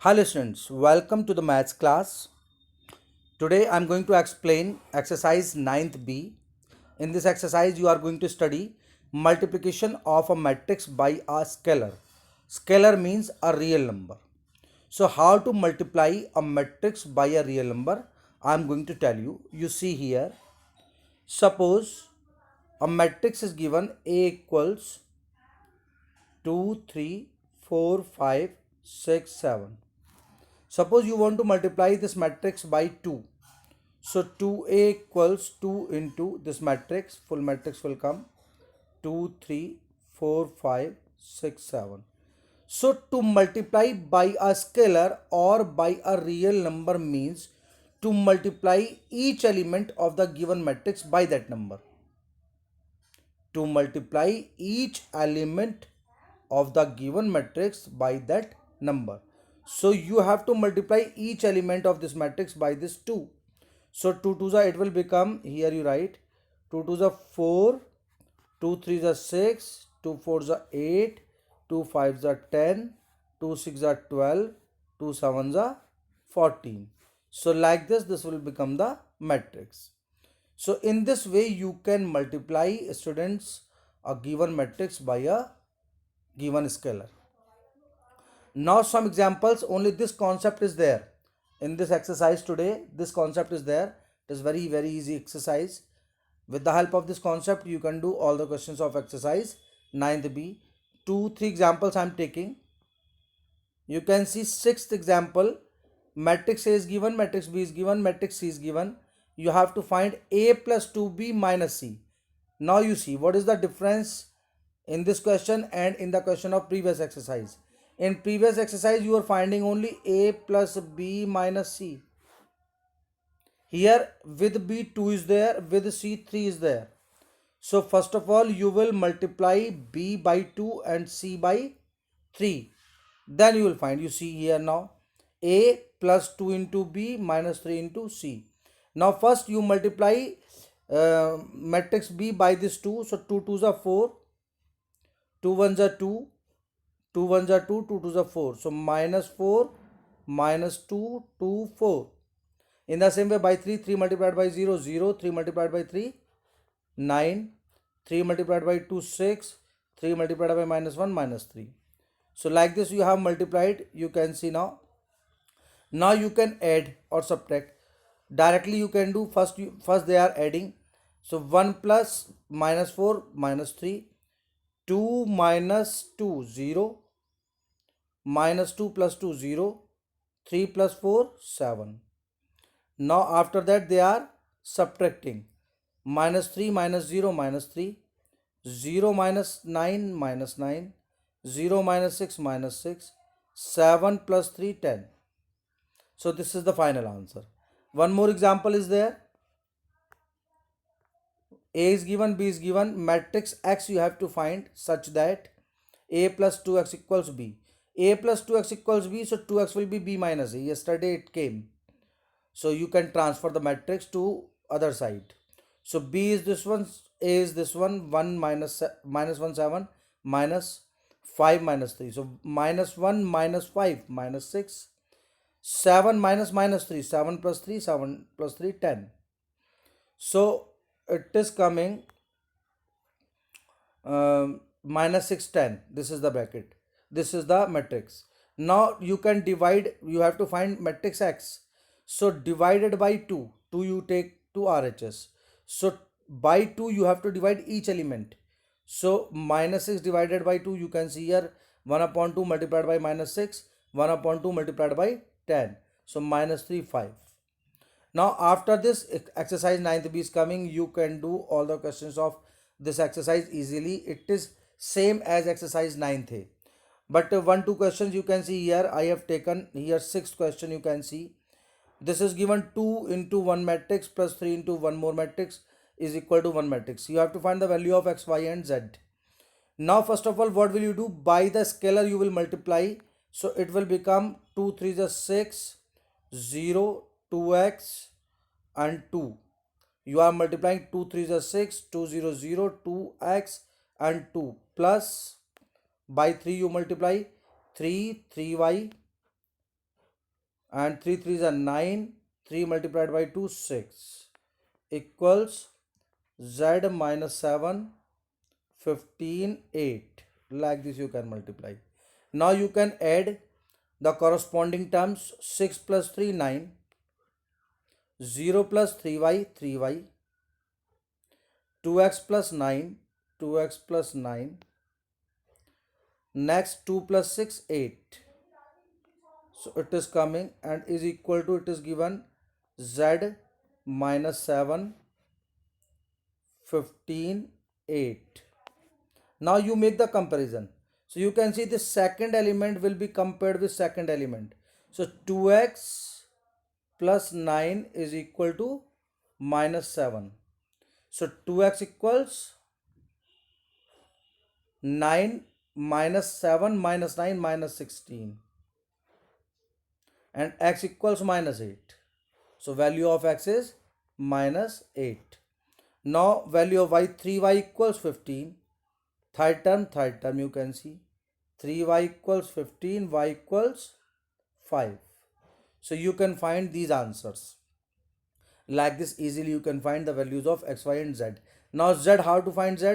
Hello students, welcome to the maths class. Today I am going to explain exercise 9th B. In this exercise you are going to study multiplication of a matrix by a scalar. Scalar means a real number. So how to multiply a matrix by a real number I am going to tell you. You see here, suppose a matrix is given A equals 2, 3, 4, 5, 6, 7. Suppose you want to multiply this matrix by 2. So 2a equals 2 into this matrix, full matrix will come 2, 3, 4, 5, 6, 7. So to multiply by a scalar or by a real number means to multiply each element of the given matrix by that number. To multiply each element of the given matrix by that number. So you have to multiply each element of this matrix by this 2. So 2 2s are, it will become, here you write 2 2s are 4, 2 3s are 6, 2 4s are 8, 2 5s are 10, 2 6 are 12, 2 7s are 14. So like this will become the matrix. So in this way you can multiply students a given matrix by a given scalar. Now some examples, only this concept is there. In this exercise today, this concept is there. It is very easy exercise. With the help of this concept, you can do all the questions of exercise 9th B. 2, 3 examples I am taking. You can see 6th example. Matrix A is given, matrix B is given, matrix C is given. You have to find A plus 2B minus C. Now you see what is the difference in this question and in the question of previous exercise. In previous exercise you are finding only A plus B minus C. Here with B 2 is there, with C 3 is there. So first of all you will multiply B by 2 and C by 3. Then you will find, you see here now, A plus 2 into B minus 3 into C. Now first you multiply matrix B by this 2. So 2 2s are 4, 2 1s are 2, 2 1s are 2, 2 2s are 4. So minus 4, minus 2, 2, 4. In the same way by 3, 3 multiplied by 0, 0, 3 multiplied by 3, 9, 3 multiplied by 2, 6, 3 multiplied by minus 1, minus 3. So like this you have multiplied, you can see now. Now you can add or subtract. Directly you can do, first they are adding. So 1 plus minus 4 minus 3, 2 minus 2 0, minus 2 plus 2 0, 3 plus 4 7. Now after that they are subtracting. Minus 3 minus 0 minus 3, 0 minus 9 minus 9, 0 minus 6 minus 6, 7 plus 3 10. So this is the final answer. One more example is there. A is given, B is given, matrix X you have to find such that A plus 2x equals B. A plus 2x equals B, so 2x will be B minus A. Yesterday it came. So you can transfer the matrix to other side. So B is this one, A is this one, 1 minus 1 7 minus 5 minus 3. So minus 1 minus 5 minus 6, 7 minus minus 3, 7 plus 3, 7 plus 3 10. So it is coming minus 6 10. This is the bracket, this is the matrix. Now you can divide, you have to find matrix X. So divided by 2, 2 you take 2 RHS. So by 2 you have to divide each element. So minus 6 divided by 2, you can see here 1 upon 2 multiplied by minus 6, 1 upon 2 multiplied by 10. So minus 3 5. Now after this exercise 9th B is coming, you can do all the questions of this exercise easily. It is same as exercise 9th A. But 1 2 questions you can see here. I have taken here 6th question, you can see. This is given 2 into 1 matrix plus 3 into 1 more matrix is equal to 1 matrix. You have to find the value of x, y and z. Now first of all what will you do? By the scalar you will multiply. So it will become 2 3 is 6, 0, 2x and 2. You are multiplying 2 3 is 6, 2 0 0, 2x and 2 plus by 3 you multiply 3 3y and 3 3s are 9, 3 multiplied by 2 6 equals z minus 7 15 8. Like this you can multiply. Now you can add the corresponding terms. 6 plus 3 9, 0 plus 3y 3y, 2x plus 9 2x plus 9, next 2 plus 6 8. So it is coming and is equal to, it is given z minus 7 15 8. Now you make the comparison. So you can see the second element will be compared with second element. So 2x plus 9 is equal to minus 7. So 2x equals 9 minus 7 minus 9 minus 16. And x equals minus 8. So value of x is minus 8. Now value of y, 3y equals 15. Third term you can see 3y equals 15, y equals 5. So you can find these answers. Like this easily you can find the values of x, y and z. Now z, how to find z?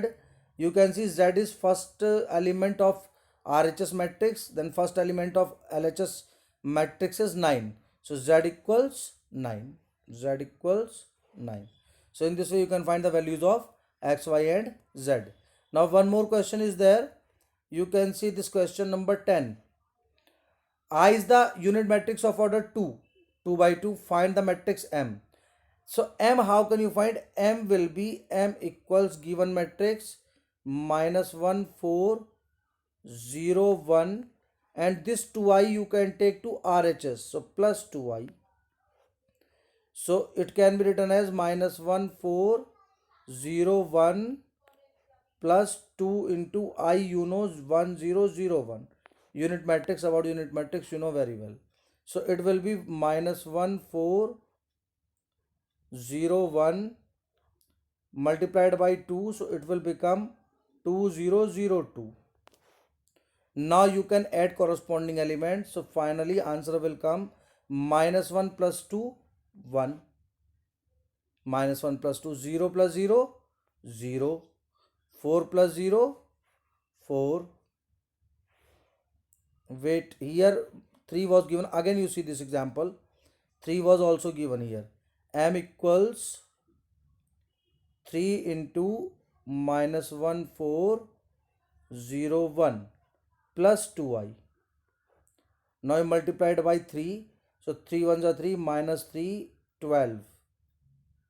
You can see z is first element of RHS matrix, then first element of LHS matrix is 9. So z equals 9. Z equals 9. So in this way you can find the values of x, y and z. Now one more question is there. You can see this question number 10. I is the unit matrix of order 2. 2 by 2. Find the matrix M. So M, how can you find? M will be M equals given matrix minus 1 4 0 1, and this 2i you can take to RHS. So plus 2i. So it can be written as minus 1 4 0 1 plus 2 into I, you know, 1 0 0 1. Unit matrix, about unit matrix you know very well. So it will be minus 1 4 0 1 multiplied by 2. So it will become 2 0 0 2. Now you can add corresponding elements. So finally answer will come minus 1 plus 2 1, minus 1 plus 2 0 plus 0 0, 4 plus 0 4. Wait, here 3 was given. Again you see this example, 3 was also given here. M equals 3 into minus 1 4 0 1 plus 2i. Now multiplied by 3. So 3 ones are 3, minus 3 12,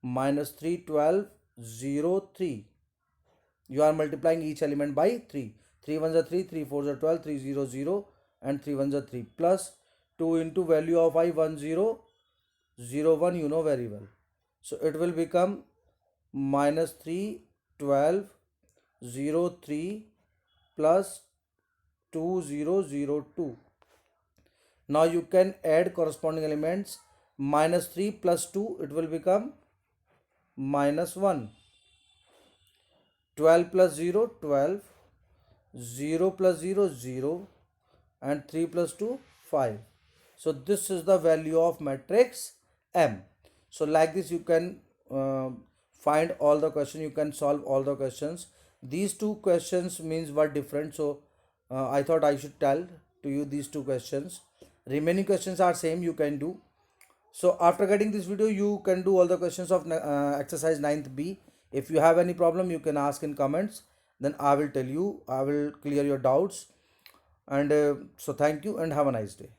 minus 3 12 0 3. You are multiplying each element by 3. 3 ones are 3, 3 fours are 12, 3 0 0 and 3 ones are 3, plus 2 into value of I 1 0 0 1, you know very well. So it will become minus 3 12 0 3 plus 2 0 0 2. Now you can add corresponding elements. Minus 3 plus 2, it will become minus 1. 12 plus 0 12, 0 plus 0 0 and 3 plus 2 5. So this is the value of matrix M. So like this you can find all the questions, you can solve all the questions. These two questions means were different, so I thought I should tell to you these two questions. Remaining questions are same, you can do. So after getting this video you can do all the questions of exercise 9th B. If you have any problem you can ask in comments, then I will tell you, I will clear your doubts. And so thank you and have a nice day.